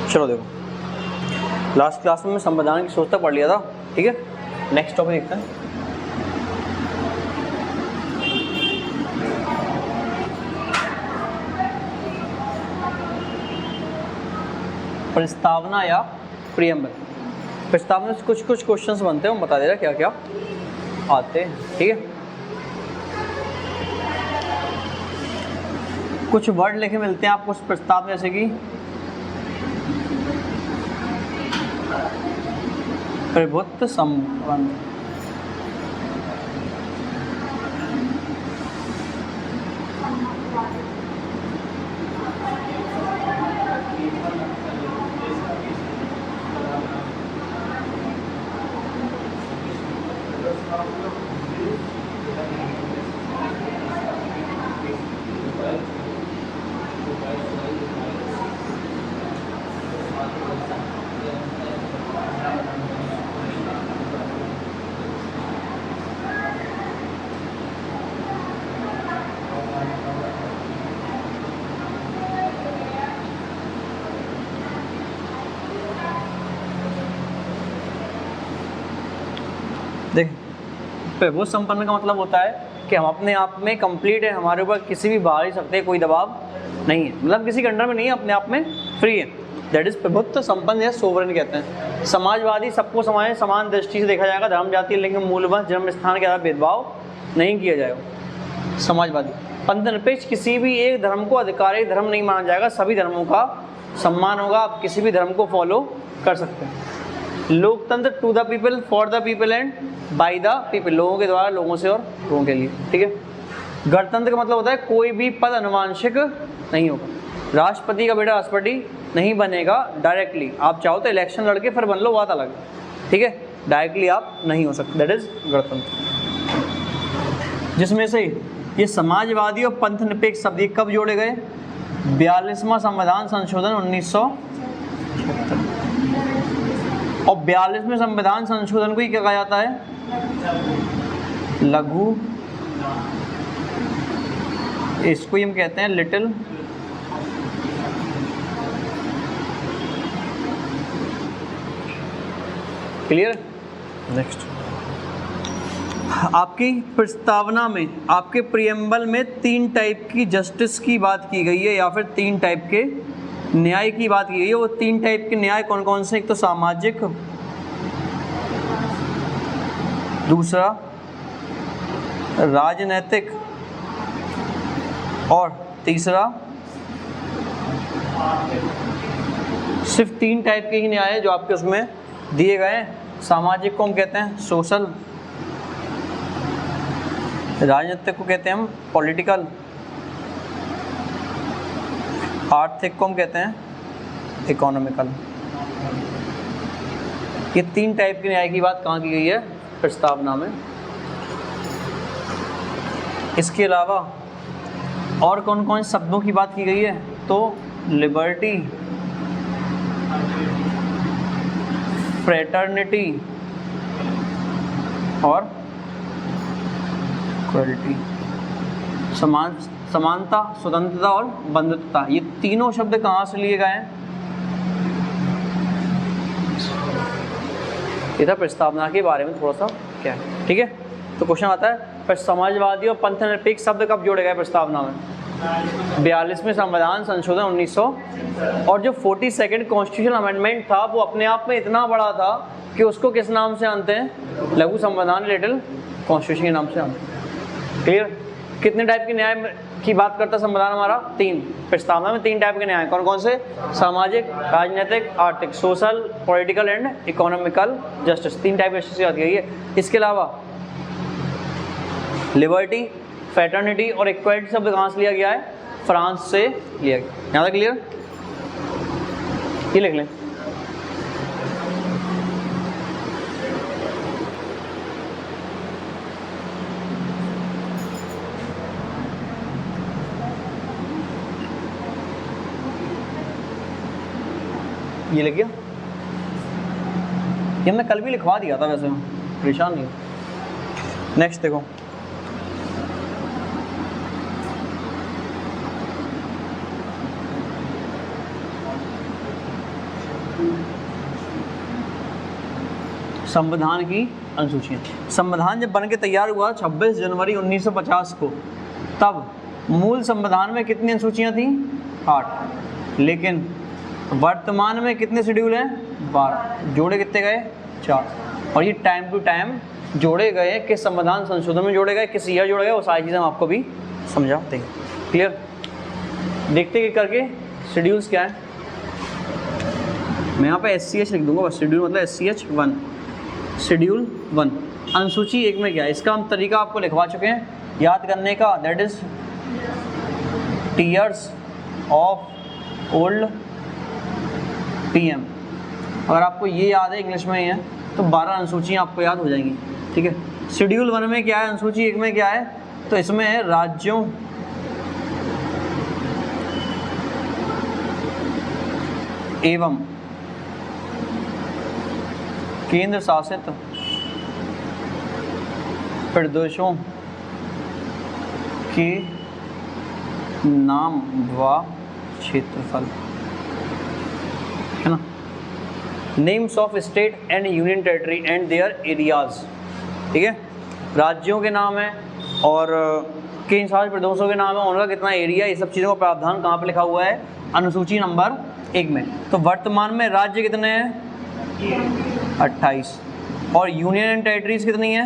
चलो देखो, last class में संविधान की सोच तक पढ़ लिया था, ठीक है। नेक्स्ट टॉपिक देखते हैं। प्रस्तावना या प्रियम्बल। प्रस्तावना से कुछ कुछ क्वेश्चंस बनते हैं, हम बता दे रहे क्या क्या आते हैं, ठीक है। कुछ वर्ड लिखे मिलते हैं आपको उस प्रस्ताव में, जैसे कि प्रभुत्व संबंध, देख प्रभुत्व संपन्न का मतलब होता है कि हम अपने आप में कंप्लीट है, हमारे ऊपर किसी भी बाहरी शक्ति कोई दबाव नहीं है, मतलब किसी के अंडर में नहीं है, अपने आप में फ्री है। दैट इज प्रभुत्व संपन्न या सोवरेन कहते हैं। समाजवादी, सबको समान दृष्टि से देखा जाएगा, धर्म जाति लिंग मूलभूत जन्म स्थान के आधार भेदभाव नहीं किया जाएगा। समाजवादी। पंथ निरपेक्ष, किसी भी एक धर्म को आधिकारिक धर्म नहीं माना जाएगा, सभी धर्मों का सम्मान होगा, आप किसी भी धर्म को फॉलो कर सकते हैं। लोकतंत्र, to the people, for the people and by the people, लोगों के द्वारा, लोगों से और लोगों के लिए, ठीक है। गणतंत्र का मतलब होता है कोई भी पद अनुवांशिक नहीं होगा। राष्ट्रपति का बेटा राष्ट्रपति नहीं बनेगा डायरेक्टली, आप चाहो तो इलेक्शन लड़के फिर बन लो, बात अलग है, ठीक है। डायरेक्टली आप नहीं हो सकते, दैट इज गणतंत्र। जिसमें से ये समाजवादी और पंथ निरपेक्ष शब्द ये कब जोड़े गए? 42वां संविधान संशोधन 1976, और 42वें संविधान संशोधन को ही क्या कहा जाता है? लघु, इसको ही हम कहते हैं लिटिल क्लियर। नेक्स्ट, आपकी प्रस्तावना में, आपके प्रियम्बल में 3 टाइप की जस्टिस की बात की गई है, या फिर 3 टाइप के न्याय की बात की गई है। वो 3 टाइप के न्याय कौन कौन से? एक तो सामाजिक, दूसरा राजनैतिक, और तीसरा, सिर्फ 3 टाइप के ही न्याय है जो आपके उसमें दिए गए हैं। सामाजिक को हम कहते हैं सोशल, राजनीतिक को कहते हैं हम पॉलिटिकल, आर्थिक को हम कहते हैं इकोनॉमिकल। ये 3 टाइप के न्याय की बात कहाँ की गई है? प्रस्तावना में। इसके अलावा और कौन कौन से शब्दों की बात की गई है? तो लिबर्टी, फ्रेटर्निटी और इक्वलिटी। समानता, स्वतंत्रता और बंधुत्वता, ये तीनों शब्द कहाँ से लिए गए हैं? इधर प्रस्तावना के बारे में थोड़ा सा क्या है, ठीक है। तो क्वेश्चन आता है, पर समाजवादी और पंथ निरपेक्ष शब्द कब जोड़े गए प्रस्तावना में? 42वें संविधान संशोधन 1900, और जो 42nd कॉन्स्टिट्यूशनल अमेंडमेंट था वो अपने आप में इतना बड़ा था कि उसको किस नाम से जानते हैं? लघु संविधान, लिटिल कॉन्स्टिट्यूशन के नाम से जानते हैं। क्लियर। कितने टाइप के न्याय की बात करता है संविधान हमारा? 3। प्रस्तावना में 3 टाइप के न्याय, कौन कौन से? सामाजिक, राजनीतिक, आर्थिक, social, political and economical justice. 3 type की जस्टिस की बात की गई है। इसके अलावा लिबर्टी, फ्रेटर्निटी और इक्वलिटी शब्द कहाँ से लिया गया है? फ्रांस से लिया गया। यहाँ तक क्लियर? ये लिख लें। ये लिख गया? ये हमने कल भी लिखवा दिया था, वैसे परेशान नहीं। नेक्स्ट देखो, संविधान की अनुसूचियाँ। संविधान जब बन के तैयार हुआ 26 जनवरी 1950 को, तब मूल संविधान में कितनी अनुसूचियाँ थीं? 8। लेकिन वर्तमान में कितने शेड्यूल हैं? 12। जोड़े कितने गए? 4। और ये टाइम टू टाइम जोड़े गए, किस संविधान संशोधन में जोड़े गए, किस ईयर जोड़े गए, वो सारी चीज़ें हम आपको भी समझाते हैं। क्लियर? देखते कि करके शेड्यूल्स क्या है। मैं यहाँ पे SCH लिख दूंगा बस, शेड्यूल मतलब SCH 1। शेड्यूल 1 अनुसूची 1 में क्या है, इसका हम तरीका आपको लिखवा चुके हैं याद करने का, that is tears of old PM। अगर आपको ये याद है, इंग्लिश में ही है, तो 12 अनुसूचियाँ आपको याद हो जाएंगी। ठीक है। शेड्यूल 1 में क्या है, अनुसूची 1 में क्या है, तो इसमें है राज्यों एवं केंद्र शासित प्रदेशों के नाम व क्षेत्रफल, है ना। Names of state and union territory and there areas. ठीक है, राज्यों के नाम है और केंद्र शासित प्रदेशों के नाम है, उनका कितना एरिया, ये सब चीज़ों का प्रावधान कहाँ पे लिखा हुआ है? अनुसूची नंबर 1 में। तो वर्तमान में राज्य कितने हैं? 28। और यूनियन एंड टेरिटरीज कितनी है?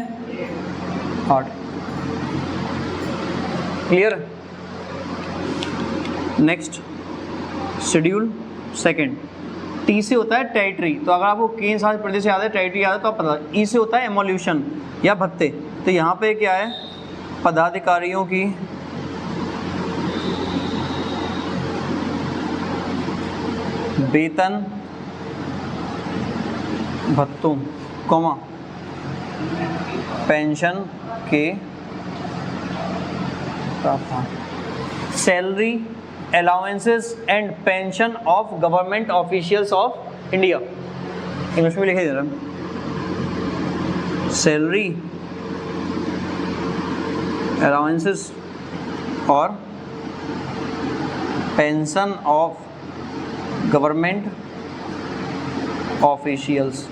8। क्लियर? Next schedule 2। T से होता है टेरिटरी, तो अगर आपको केंद्र शासित प्रदेश याद है, टेरिटरी याद है, तो आप पता। E से होता है एमोल्यूशन या भत्ते, तो यहाँ पे क्या है? पदाधिकारियों की वेतन भत्तों, कॉमा पेंशन के प्रावधान। Salary allowances and pension of government officials of India. English में लिखे दे रहा हूँ, सैलरी अलाउंसेस और पेंशन ऑफ गवर्नमेंट ऑफिशियल्स,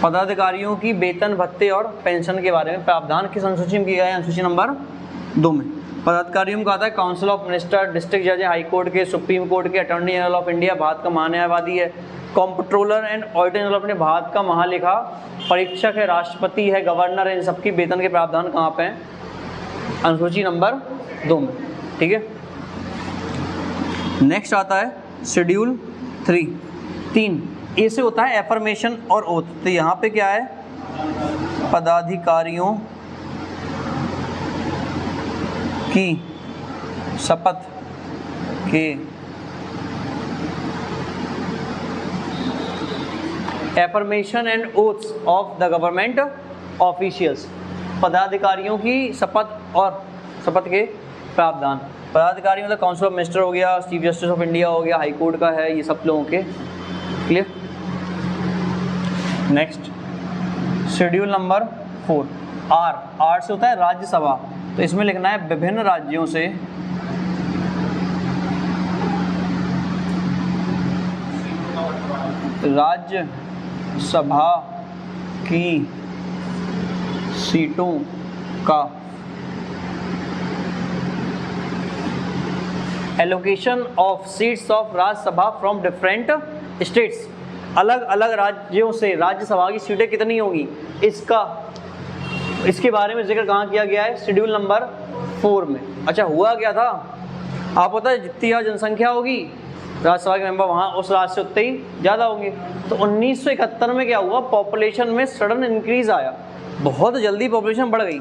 पदाधिकारियों की वेतन भत्ते और पेंशन के बारे में प्रावधान किस अनुसूची में किया गया है? अनुसूची नंबर 2 में। पदाधिकारियों में आता है काउंसिल ऑफ मिनिस्टर, डिस्ट्रिक्ट जज, हाई कोर्ट के, सुप्रीम कोर्ट के, attorney general of India, Bharat का महान्यायवादी है, कॉम्प्ट्रोलर एंड ऑडिटर जनरल अपने भारत का महालेखा परीक्षक है, राष्ट्रपति है, गवर्नर है, इन सबकी वेतन के प्रावधान कहाँ पे हैं? अनुसूची नंबर 2 में। ठीक है। नेक्स्ट आता है शेड्यूल 3। ए से होता है एफर्मेशन और ओथ, तो यहाँ पे क्या है? पदाधिकारियों की शपथ के affirmation and oaths of the government officials, पदाधिकारियों की शपथ और शपथ के प्रावधान। पदाधिकारी मतलब काउंसिल ऑफ मिनिस्टर हो गया, चीफ जस्टिस ऑफ इंडिया हो गया, हाई कोर्ट का है, ये सब लोगों के। Clear? Next schedule number 4। R से होता है राज्यसभा, तो इसमें लिखना है विभिन्न राज्यों से राज्यसभा की सीटों का allocation of seats of Rajya Sabha from different states, अलग अलग राज्यों से राज्यसभा की सीटें कितनी होंगी, इसके बारे में जिक्र कहाँ किया गया है? शेड्यूल नंबर 4 में। अच्छा, हुआ क्या था? आप पता है जितनी ज़्यादा जनसंख्या होगी राज्यसभा के मेंबर वहाँ उस राज्य से उतने ही ज़्यादा होंगे। तो 1971 में क्या हुआ? पॉपुलेशन में सडन इंक्रीज आया, बहुत जल्दी पॉपुलेशन बढ़ गई।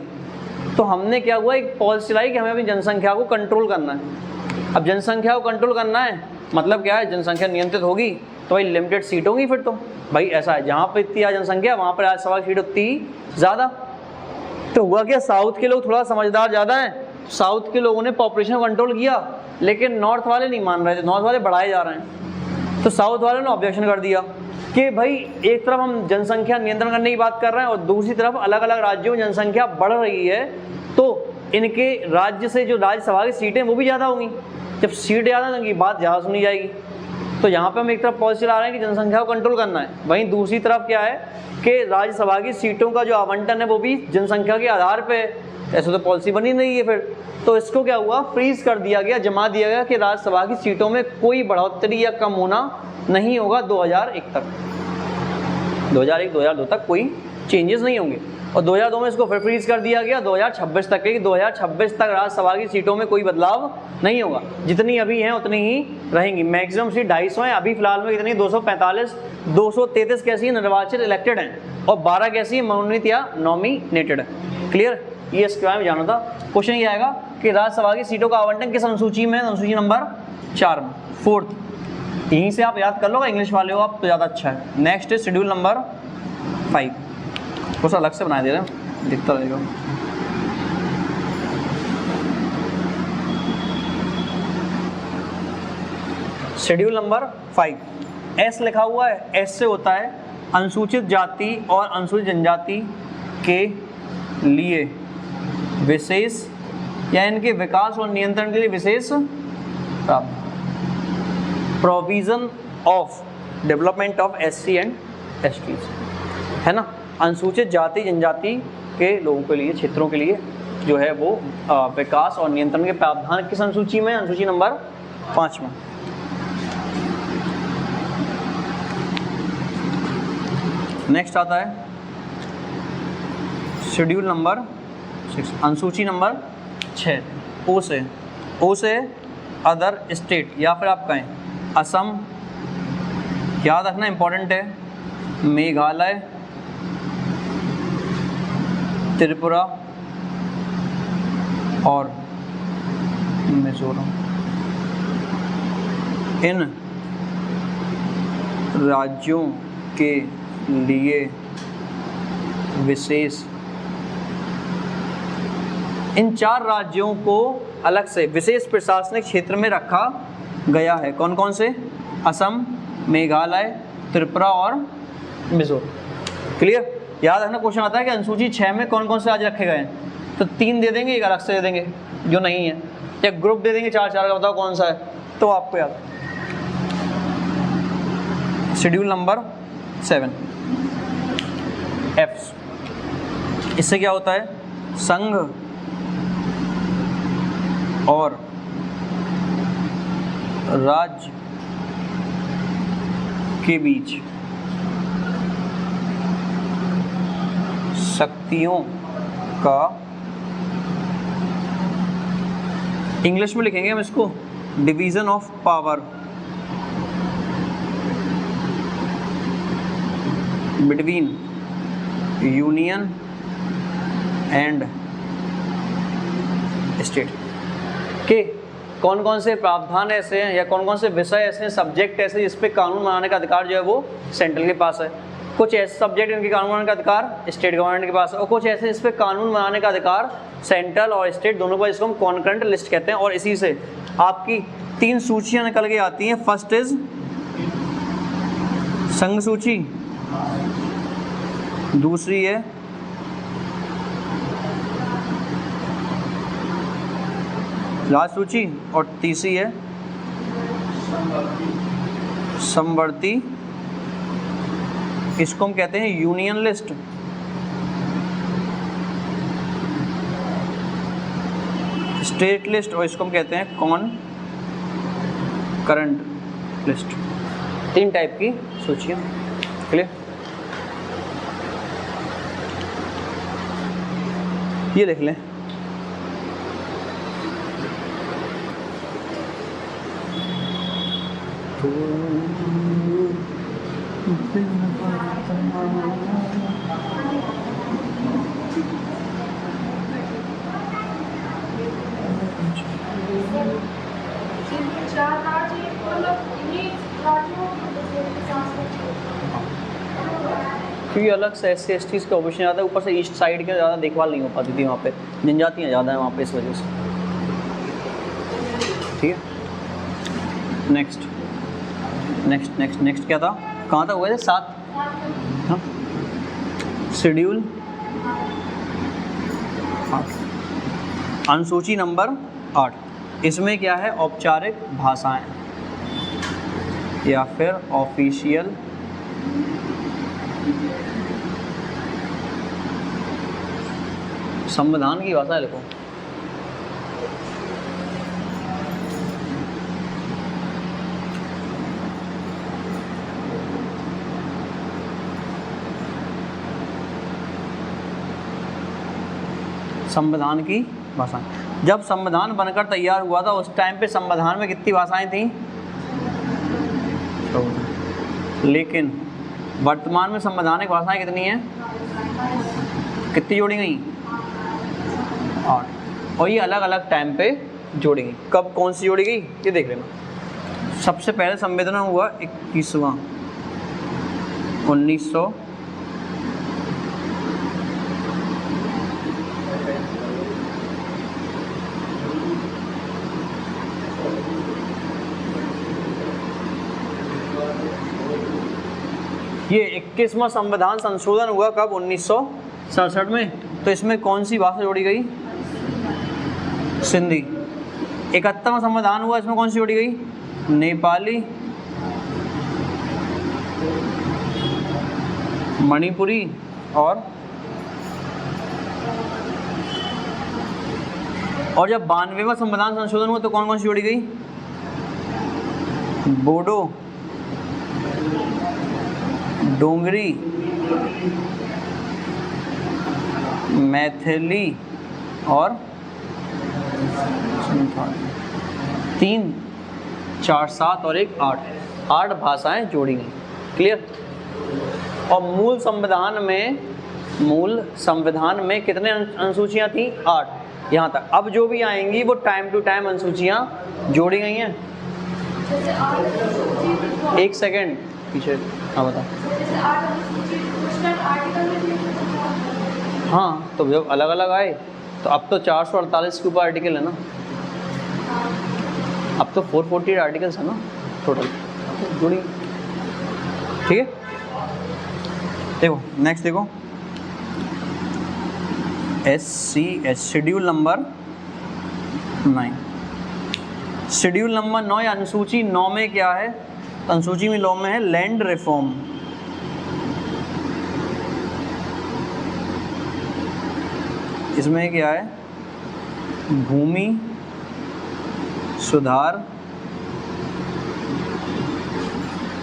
तो हमने क्या हुआ, एक पॉलिसी लाई कि हमें अपनी जनसंख्या को कंट्रोल करना है। अब जनसंख्या को कंट्रोल करना है मतलब क्या है? जनसंख्या नियंत्रित होगी तो भाई लिमिटेड सीट होंगी, फिर तो भाई ऐसा है जहाँ पर इतनी जनसंख्या वहाँ पर राज्यसभा की सीट उतनी ज़्यादा। तो हुआ क्या, साउथ के लोग थोड़ा समझदार ज़्यादा हैं, साउथ के लोगों ने पॉपुलेशन कंट्रोल किया, लेकिन नॉर्थ वाले नहीं मान रहे थे, नॉर्थ वाले बढ़ाए जा रहे हैं। तो साउथ वाले ने ऑब्जेक्शन कर दिया कि भाई एक तरफ हम जनसंख्या नियंत्रण करने की बात कर रहे हैं और दूसरी तरफ अलग अलग राज्यों में जनसंख्या बढ़ रही है, तो इनके राज्य से जो राज्यसभा की सीटें वो भी ज़्यादा होंगी। जब सीट ज़्यादा होंगी बात ज़्यादा सुनी जाएगी। तो यहाँ पे हम एक तरफ पॉलिसी ला रहे हैं कि जनसंख्या को कंट्रोल करना है, वहीं दूसरी तरफ क्या है कि राज्यसभा की सीटों का जो आवंटन है वो भी जनसंख्या के आधार पे है। ऐसे तो पॉलिसी बनी नहीं है फिर, तो इसको क्या हुआ, फ्रीज कर दिया गया, जमा दिया गया कि राज्यसभा की सीटों में कोई बढ़ोतरी या कम होना नहीं होगा 2001 तक। 2001-2002 तक कोई चेंजेस नहीं होंगे। और 2002 में इसको फिर फ्रीज कर दिया गया 2026 तक के, 2026 तक राज्यसभा की सीटों में कोई बदलाव नहीं होगा, जितनी अभी हैं उतनी ही रहेंगी। मैक्सिमम सीट 250 है, अभी फिलहाल में कितनी 245, 233 कैसी है निर्वाचित इलेक्टेड हैं और 12 कैसी है मनोनीत या नॉमिनेटेड। क्लियर, ये इसके बारे में जाना था। क्वेश्चन ये आएगा कि राज्यसभा की सीटों का आवंटन किस अनुसूची में, अनुसूची नंबर 4 में, 4th। यहीं से आप याद कर लो, इंग्लिश वाले हो आप तो ज़्यादा अच्छा है। नेक्स्ट इज शेड्यूल नंबर 5, कुछ अलग से बना दे रहे हैं, दिखता रहेगा। शेड्यूल नंबर 5, एस लिखा हुआ है, एस से होता है अनुसूचित जाति और अनुसूचित जनजाति के लिए विशेष या इनके विकास और नियंत्रण के लिए विशेष provision of development of SC and ST, है ना। अनुसूचित जाति जनजाति के लोगों के लिए, क्षेत्रों के लिए जो है वो विकास और नियंत्रण के प्रावधान किस अनुसूची में, अनुसूची नंबर 5 में। नेक्स्ट आता है शेड्यूल नंबर 6, अनुसूची नंबर 6, ओ से अदर स्टेट या फिर आप कहें असम, याद रखना इंपॉर्टेंट है, मेघालय, त्रिपुरा और मिजोरम, इन राज्यों के लिए विशेष, इन 4 राज्यों को अलग से विशेष प्रशासनिक क्षेत्र में रखा गया है। कौन कौन से, असम, मेघालय, त्रिपुरा और मिजोरम। क्लियर, याद रखना क्वेश्चन आता है कि अनुसूची 6 में कौन कौन से राज्य रखे गए हैं, तो 3 दे देंगे, एक अलग से दे देंगे जो नहीं है, या ग्रुप दे देंगे 4-4 का, बताओ कौन सा है, तो आपको याद। शेड्यूल नंबर 7, एफ, इससे क्या होता है, संघ और राज्य के बीच शक्तियों का, इंग्लिश में लिखेंगे हम इसको, division of power between union and state के कौन कौन से प्रावधान ऐसे हैं या कौन कौन से विषय ऐसे हैं, सब्जेक्ट ऐसे जिस पे कानून बनाने का अधिकार जो है वो सेंट्रल के पास है। कुछ ऐसे सब्जेक्ट इनके कानून बनाने का अधिकार स्टेट गवर्नमेंट के पास है, और कुछ ऐसे इस पे कानून बनाने का अधिकार सेंट्रल और स्टेट दोनों को, इसको हम कॉन्करेंट लिस्ट कहते हैं। और इसी से आपकी 3 सूचियां निकल के आती हैं। फर्स्ट इज संघ सूची, दूसरी है राज्य सूची और तीसरी है समवर्ती, इसको हम कहते हैं यूनियन लिस्ट। स्टेट लिस्ट और इसको हम कहते हैं कॉनकरेंट लिस्ट। 3 टाइप की सूचियां। क्लियर, ये लिख लें। क्योंकि अलग से SC ST का ऑप्शन ज़्यादा है, ऊपर से ईस्ट साइड के ज़्यादा देखभाल नहीं हो पाती थी, वहाँ पे जनजातियाँ ज़्यादा हैं वहाँ पे, इस वजह से। ठीक है, नेक्स्ट नेक्स्ट नेक्स्ट नेक्स्ट क्या था, कहाँ तक हुए थे, 7। हाँ, शेड्यूल 8, अनुसूची नंबर 8, इसमें क्या है, औपचारिक भाषाएं। या फिर ऑफिशियल संविधान की भाषा लिखो। संविधान की भाषा। जब संविधान बनकर तैयार हुआ था उस टाइम पे संविधान में कितनी भाषाएं थीं? 14। लेकिन वर्तमान में संवैधानिक भाषाएं कितनी हैं? कितनी जोड़ी गई? 8। और ये अलग अलग टाइम पे जोड़ी गई। कब कौन सी जोड़ी गई ये देख लेना। सबसे पहले संविधान हुआ 21वां 1900 ये 21वां संविधान संशोधन हुआ कब? 1967 में। तो इसमें कौन सी भाषा जोड़ी गई? सिंधी। 71वां संविधान हुआ, इसमें कौन सी जोड़ी गई? नेपाली, मणिपुरी और जब 92वां संविधान संशोधन हुआ तो कौन कौन सी जोड़ी गई? बोडो, डोंगरी, मैथिली और 3, 4, 7 और 1, 8 भाषाएं जोड़ी गई। क्लियर? और मूल संविधान में कितने अनुसूचियां थी? 8। यहाँ तक। अब जो भी आएंगी वो टाइम टू टाइम अनुसूचियां जोड़ी गई हैं। एक सेकेंड पीछे। हाँ बता। हाँ तो जब अलग अलग आए तो अब तो 448 के ऊपर आर्टिकल है ना, अब तो 448 आर्टिकल्स है ना टोटल जुड़ी। ठीक है, देखो नेक्स्ट देखो SCH schedule number 9। Schedule number 9 या अनुसूची 9 में क्या है? अनुसूची में 9 में है लैंड रिफॉर्म। इसमें क्या है? भूमि सुधार।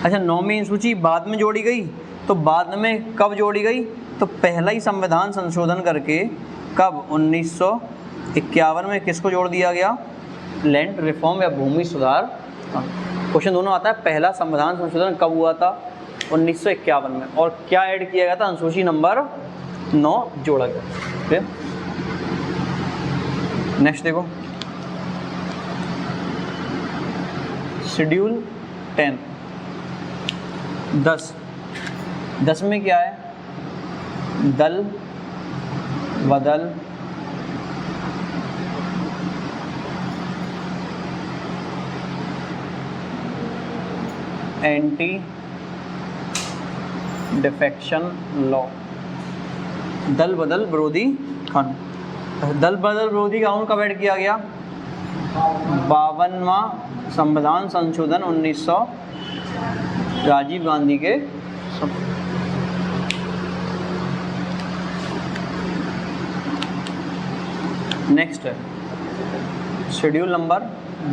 अच्छा, 9वीं अनुसूची बाद में जोड़ी गई, तो बाद में कब जोड़ी गई? तो पहला ही संविधान संशोधन करके कब? 1951 में किसको जोड़ दिया गया? लैंड रिफॉर्म या भूमि सुधार। क्वेश्चन दोनों आता है। पहला संविधान संशोधन कब हुआ था? 1951 में। और क्या ऐड किया गया था? अनुसूची नंबर 9 जोड़ा गया। नेक्स्ट देखो शेड्यूल 10 10 में क्या है? दल बदल एंटी डिफेक्शन लॉ। दल बदल विरोधी कानून। दल बदल विरोधी कानून कब ऐड किया गया? 52वां संविधान संशोधन 1900 राजीव गांधी के। नेक्स्ट है शेड्यूल नंबर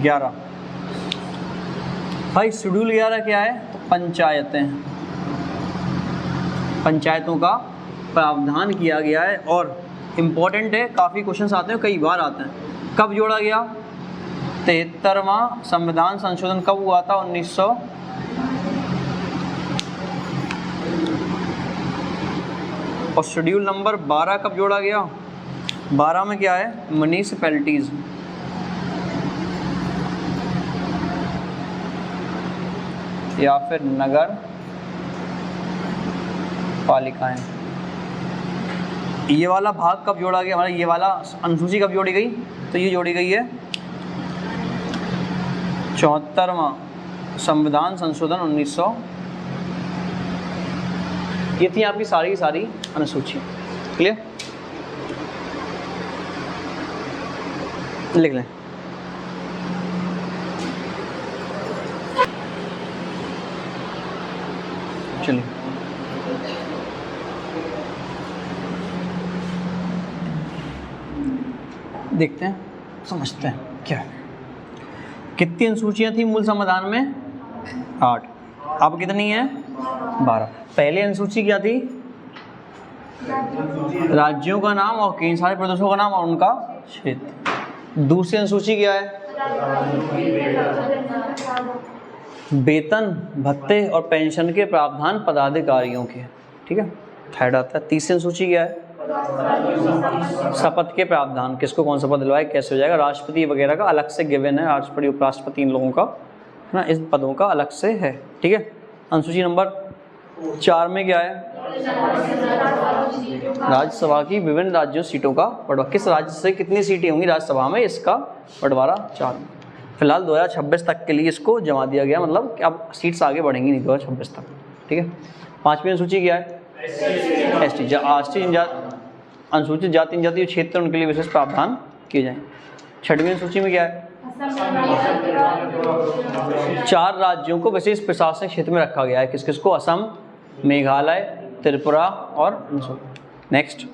11। भाई शेड्यूल 11 क्या है? तो पंचायतें, पंचायतों का प्रावधान किया गया है और इम्पोर्टेंट है, काफ़ी क्वेश्चंस आते हैं, कई बार आते हैं। कब जोड़ा गया? 73वां संविधान संशोधन कब हुआ था? 1900। और शेड्यूल नंबर 12 कब जोड़ा गया? 12 में क्या है? म्युनिसिपैलिटीज। या फिर नगर पालिकाएं। ये वाला भाग कब जोड़ा गया? हमारा ये वाला अनुसूची कब जोड़ी गई? तो ये जोड़ी गई है 74वां संविधान संशोधन 1900। ये थी आपकी सारी की सारी अनुसूची। क्लियर? लिख लें। चलिए देखते हैं, समझते हैं क्या है। कितनी अनुसूचियाँ थी मूल संविधान में? 8। अब कितनी है? 12। पहली अनुसूची क्या थी? राज्यों का नाम और केंद्र शासित प्रदेशों का नाम और उनका क्षेत्र। दूसरी अनुसूची क्या है? वेतन, भत्ते और पेंशन के प्रावधान पदाधिकारियों के, ठीक है, थर्ड आता है। तीसरी अनुसूची क्या है? शपथ के प्रावधान, किसको कौन सा पद दिलवाए, कैसे हो जाएगा, राष्ट्रपति वगैरह का अलग से गिवन है, राष्ट्रपति उपराष्ट्रपति इन लोगों का है ना, इस पदों का अलग से है, ठीक है। अनुसूची नंबर 4 में क्या है? राज्यसभा की विभिन्न राज्यों सीटों का बंटवारा। किस राज्य से कितनी सीटें होंगी राज्यसभा में, इसका बंटवारा 4 में। फिलहाल 2026 तक के लिए इसको जमा दिया गया, मतलब कि अब सीट्स आगे बढ़ेंगी नहीं 2026 तक, ठीक है। 5वीं अनुसूची क्या है? एसटी, राष्ट्रीय अनुसूचित जाति जनजातीय क्षेत्र, उनके लिए विशेष प्रावधान किए जाएं। 6वीं अनुसूची में क्या है? 4 राज्यों को विशेष प्रशासनिक क्षेत्र में रखा गया है। किस किस को? असम, मेघालय, त्रिपुरा और नेक्स्ट।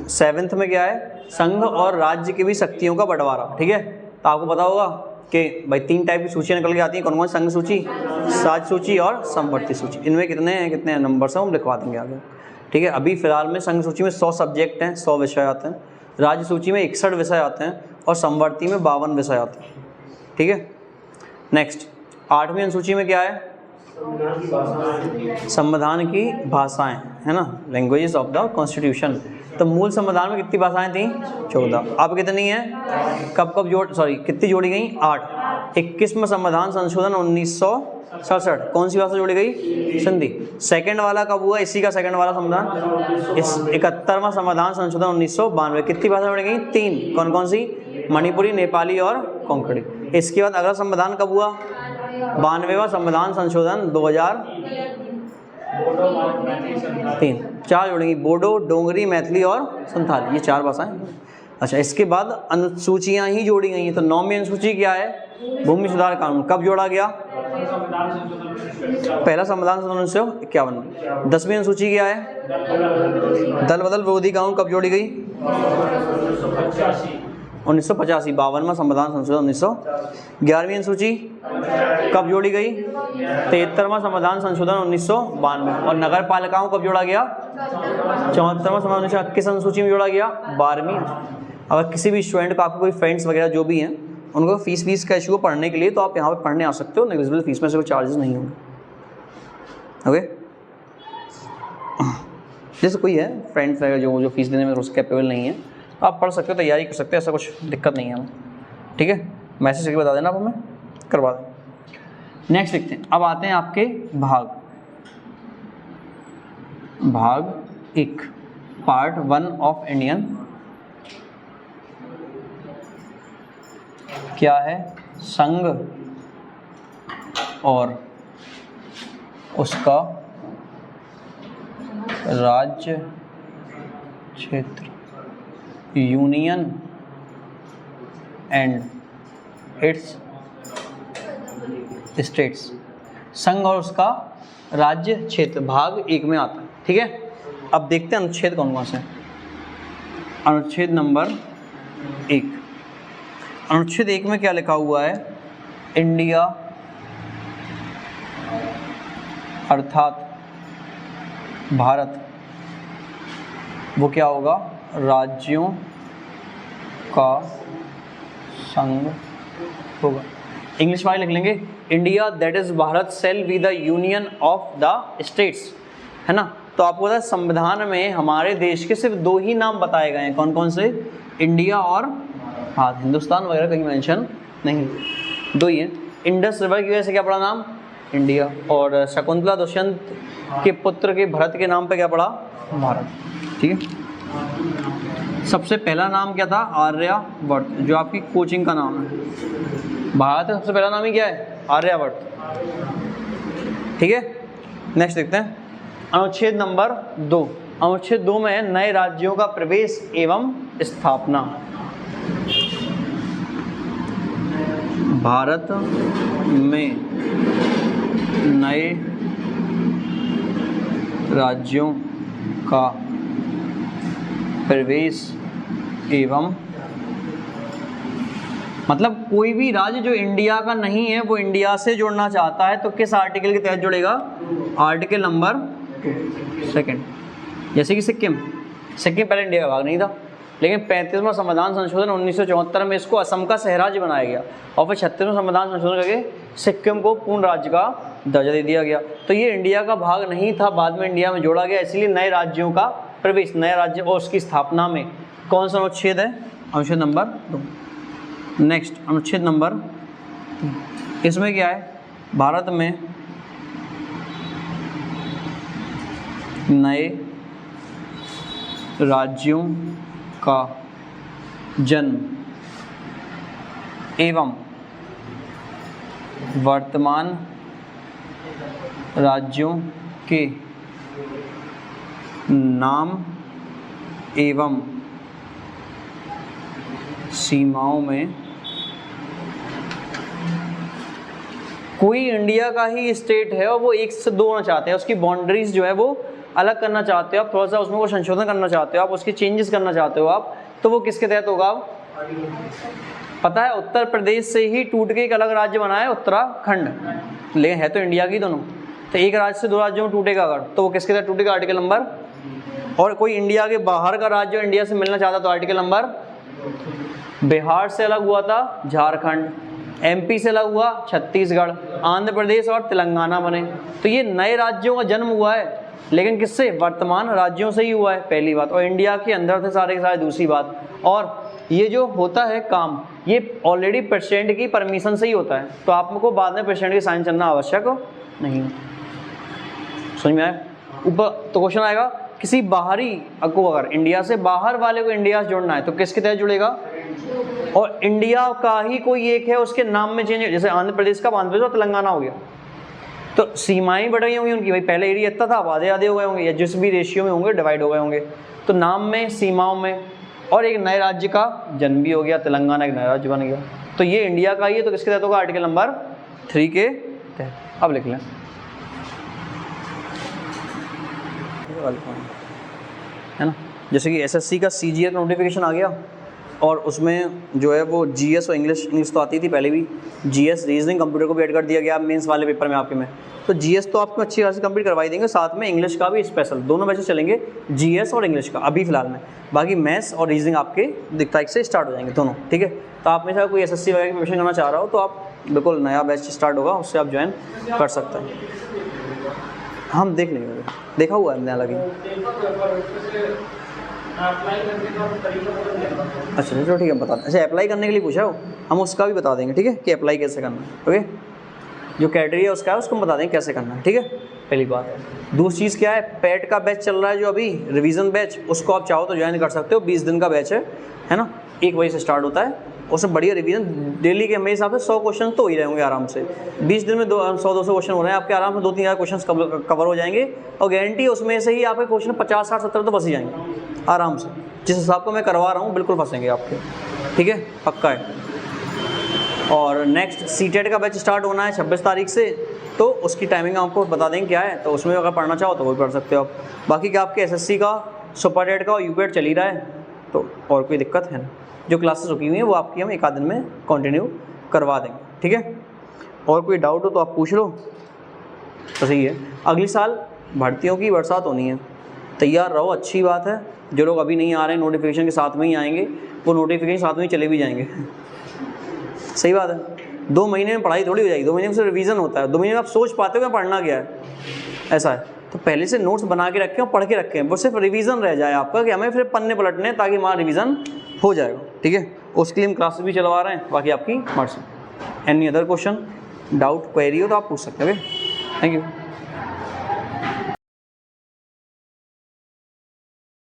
7th में क्या है? संघ और राज्य की भी शक्तियों का बंटवारा, ठीक है। तो आपको पता होगा कि भाई 3 टाइप की सूचियाँ निकल के आती हैं, कौन कौन? संघ सूची, राज्य सूची और समवर्ती सूची। इनमें कितने नंबर से हम लिखवा देंगे आगे, ठीक है। अभी फिलहाल में संघ सूची में 100 सब्जेक्ट हैं, 100 विषय आते हैं। राज्य सूची में 61 विषय आते हैं और समवर्ती में 52 विषय आते हैं, ठीक है। नेक्स्ट 8वीं अनुसूची में क्या है? संविधान की भाषाएं, है ना, लैंग्वेजेस ऑफ द कॉन्स्टिट्यूशन। तो मूल संविधान में कितनी भाषाएं थी? 14। अब कितनी है? कितनी जोड़ी गई? 8। 21वां संविधान संशोधन 1967, कौन सी भाषा जोड़ी गई? सिंधी। सेकंड वाला कब हुआ? इसी का सेकंड वाला संविधान, इस 71वां संविधान संशोधन 1992। कितनी भाषा जोड़ी गई? 3। कौन कौन सी? मणिपुरी, नेपाली और कोंकणी। इसके बाद अगला संविधान कब हुआ? 92वां संविधान संशोधन 2003। 4 जोड़ेंगी, बोडो, डोंगरी, मैथिली और संथाली, ये 4 भाषाएं। अच्छा, इसके बाद अनुसूचियां ही जोड़ी गई हैं। तो 9वीं अनुसूची क्या है? भूमि सुधार कानून। कब जोड़ा गया? पहला संविधान 1951 में। 10वीं अनुसूची क्या है? दल बदल विरोधी कानून। कब जोड़ी गई? 1985, 52वां संविधान संशोधन 1900। 11वीं अनुसूची कब जोड़ी गई? 73वां संविधान संशोधन 1992। और नगर पालिकाओं कब जोड़ा गया? 74वां संविधान 1921 अनुसूची में जोड़ा गया। 12वीं। अगर किसी भी स्टूडेंट का, आपको कोई फ्रेंड्स वगैरह जो भी हैं, उनको फीस का इशू पढ़ने के लिए, तो आप यहाँ पर पढ़ने आ सकते हो, नेग्लिजिबल फीस में से कोई चार्जेस नहीं होंगे, ओके। जैसे कोई है फ्रेंड्स वगैरह जो फीस देने में उससे कैपेबल नहीं है, आप पढ़ सकते हो, तैयारी कर सकते हो, ऐसा कुछ दिक्कत नहीं है हमें, ठीक है। मैसेज करके बता देना, आप हमें करवा दें। नेक्स्ट देखते हैं। अब आते हैं आपके भाग 1, पार्ट 1 ऑफ इंडियन। क्या है? संघ और उसका राज्य क्षेत्र, यूनियन एंड इट्स स्टेट्स। संघ और उसका राज्य क्षेत्र भाग 1 में आता है, ठीक है। अब देखते हैं अनुच्छेद कौन कौन से। अनुच्छेद नंबर 1। अनुच्छेद 1 में क्या लिखा हुआ है? इंडिया अर्थात भारत, वो क्या होगा? राज्यों का संघ होगा। इंग्लिश में लिख लेंगे, India that is Bharat shall be the union of the states, है ना। तो आपको पता है संविधान में हमारे देश के सिर्फ 2 ही नाम बताए गए हैं, कौन कौन से? इंडिया और भारत। हिंदुस्तान वगैरह कहीं मेंशन नहीं, 2 ही हैं। इंडस रिवर की वजह से क्या पड़ा नाम? इंडिया। और शकुंतला दुष्यंत के पुत्र के भरत के नाम पे क्या पड़ा? भारत, ठीक है। सबसे पहला नाम क्या था? आर्यभट्ट, जो आपकी कोचिंग का नाम है। भारत का सबसे पहला नाम ही क्या है? आर्यभट्ट, ठीक है। नेक्स्ट देखते हैं अनुच्छेद नंबर 2। अनुच्छेद 2 में है नए राज्यों का प्रवेश एवं स्थापना। भारत में नए राज्यों का प्रवेश एवं, मतलब कोई भी राज्य जो इंडिया का नहीं है वो इंडिया से जुड़ना चाहता है तो किस आर्टिकल के तहत जुड़ेगा? Article number 2। जैसे कि सिक्किम पहले इंडिया का भाग नहीं था, लेकिन 35वां संविधान संशोधन 1974 में इसको असम का सहराज्य बनाया गया और फिर 36वां संविधान संशोधन करके सिक्किम को पूर्ण राज्य का दर्जा दे दिया गया। तो ये इंडिया का भाग नहीं था, बाद में इंडिया में जोड़ा गया, इसलिए नए राज्यों का प्रवेश, नया राज्य और उसकी स्थापना में कौन सा अनुच्छेद है? अनुच्छेद नंबर 2। नेक्स्ट अनुच्छेद नंबर 3, इसमें क्या है? भारत में नए राज्यों का जन्म एवं वर्तमान राज्यों के नाम एवं सीमाओं में कोई इंडिया का ही स्टेट है और वो एक से दो होना चाहते हैं, उसकी बाउंड्रीज जो है वो अलग करना चाहते हो आप, थोड़ा सा उसमें वो संशोधन करना चाहते हो आप, उसके चेंजेस करना चाहते हो आप, तो वो किसके तहत होगा? पता है उत्तर प्रदेश से ही टूट के एक अलग राज्य बना है उत्तराखंड, लेकिन है तो इंडिया की दोनों, तो एक राज्य से दो राज्यों में टूटेगा अगर तो वो किसके तहत टूटेगा? Article number. और कोई इंडिया के बाहर का राज्य इंडिया से मिलना चाहता तो आर्टिकल नंबर। बिहार से अलग हुआ था झारखंड, एमपी से अलग हुआ छत्तीसगढ़, आंध्र प्रदेश और तेलंगाना बने। तो ये नए राज्यों का जन्म हुआ है, लेकिन किससे? वर्तमान राज्यों से ही हुआ है, पहली बात। और इंडिया के अंदर थे सारे के सारे, दूसरी बात। और ये जो होता है काम, ये ऑलरेडी प्रेसिडेंट की परमिशन से ही होता है, तो आपको बाद में प्रेसिडेंट की साइन करना आवश्यक नहीं है। समझ में आया? ऊपर तो क्वेश्चन आएगा, किसी बाहरी को, अगर इंडिया से बाहर वाले को इंडिया से जोड़ना है तो किसके तहत जुड़ेगा? और इंडिया का ही कोई एक है, उसके नाम में चेंज, जैसे आंध्र प्रदेश का आंध्र प्रदेश और तेलंगाना हो गया, तो सीमाएं बढ़ गई होंगी उनकी, भाई पहले एरिया इतना था, अब आधे आधे हो गए होंगे, या जिस भी रेशियो में होंगे डिवाइड हो गए होंगे, तो नाम में, सीमाओं में, और एक नए राज्य का जन्म भी हो गया, तेलंगाना एक नया राज्य बन गया, तो ये इंडिया का ही है, तो किसके तहत होगा? आर्टिकल नंबर 3 के तहत। अब लिख लें, है ना, जैसे कि एसएससी का सीजीएल का नोटिफिकेशन आ गया और उसमें जो है वो जीएस और इंग्लिश तो आती थी पहले भी, जीएस रीजनिंग कंप्यूटर को भी ऐड कर दिया गया मेंस वाले पेपर में आपके में। तो जीएस तो आपको अच्छी खासी कंप्लीट करवाई देंगे, साथ में इंग्लिश का भी स्पेशल, दोनों बैचेस चलेंगे, जीएस और इंग्लिश का अभी फिलहाल में, बाकी मैथ्स और रीजनिंग आपके 2 तारीख से स्टार्ट हो जाएंगे दोनों, ठीक है। तो आप में से कोई एसएससी वगैरह की प्रिपरेशन करना चाह रहा हो तो आप बिल्कुल नया बैच स्टार्ट होगा, उससे आप ज्वाइन कर सकते हैं। हम देख लेंगे, देखा हुआ है हमने अलग ही। अच्छा चलो ठीक है, बता दें। अच्छा अप्लाई करने के लिए पूछा हो, हम उसका भी बता देंगे, ठीक है, कि अप्लाई कैसे करना है। ओके, जो क्राइटेरिया उसका है उसको हम बता देंगे कैसे करना है, ठीक है, पहली बात। दूसरी चीज़ क्या है, पैट का बैच चल रहा है जो अभी रिवीजन बैच, उसको आप चाहो तो ज्वाइन कर सकते हो, 20 दिन का बैच है ना, 1 बजे से स्टार्ट होता है, उसमें बढ़िया रिवीजन डेली के मेरे हिसाब से 100 क्वेश्चन तो ही रहेंगे आराम से, 20 दिन में 100-200 क्वेश्चन हो रहे हैं आपके, आराम से 2-3 क्वेश्चन कवर हो जाएंगे, और गारंटी उसमें से ही आपके क्वेश्चन 50, 60, 70 तो फंस ही जाएंगे आराम से, जिस हिसाब को मैं करवा रहा हूँ बिल्कुल फंसेंगे आपके, ठीक है, पक्का है। और नेक्स्ट सीटेट का बैच स्टार्ट होना है 26 तारीख से, तो उसकी टाइमिंग आपको बता देंगे क्या है, तो उसमें अगर पढ़ना चाहो तो वो भी पढ़ सकते हो आप। बाकी क्या आपके एसएससी का, सुपर टेट का और यूपेट चल ही रहा है, तो और कोई दिक्कत है ना, जो क्लासेस रुकी हुई हैं वो आपकी हम 1 आध दिन में कंटिन्यू करवा देंगे, ठीक है। और कोई डाउट हो तो आप पूछ लो, तो सही है। अगले साल भर्तियों की बरसात होनी है, तैयार रहो, अच्छी बात है। जो लोग अभी नहीं आ रहे हैं नोटिफिकेशन के साथ में ही आएंगे, वो नोटिफिकेशन साथ में ही चले भी जाएंगे सही बात है। 2 महीने में पढ़ाई थोड़ी हो जाएगी, 2 महीने में सिर्फ रिवीजन होता है, 2 महीने में आप सोच पाते हो कि पढ़ना क्या है, ऐसा है। तो पहले से नोट्स बना के रखें और पढ़ के रखें, वो सिर्फ रिवीजन रह जाए आपका, कि हमें फिर पन्ने पलटने ताकि हमारा रिवीजन हो जाएगा, ठीक है। उसके लिए हम क्लासेस भी चलवा रहे हैं, बाकी आपकी मर्जी। Any other question, doubt, query हो तो आप पूछ सकते हो। Okay, thank you.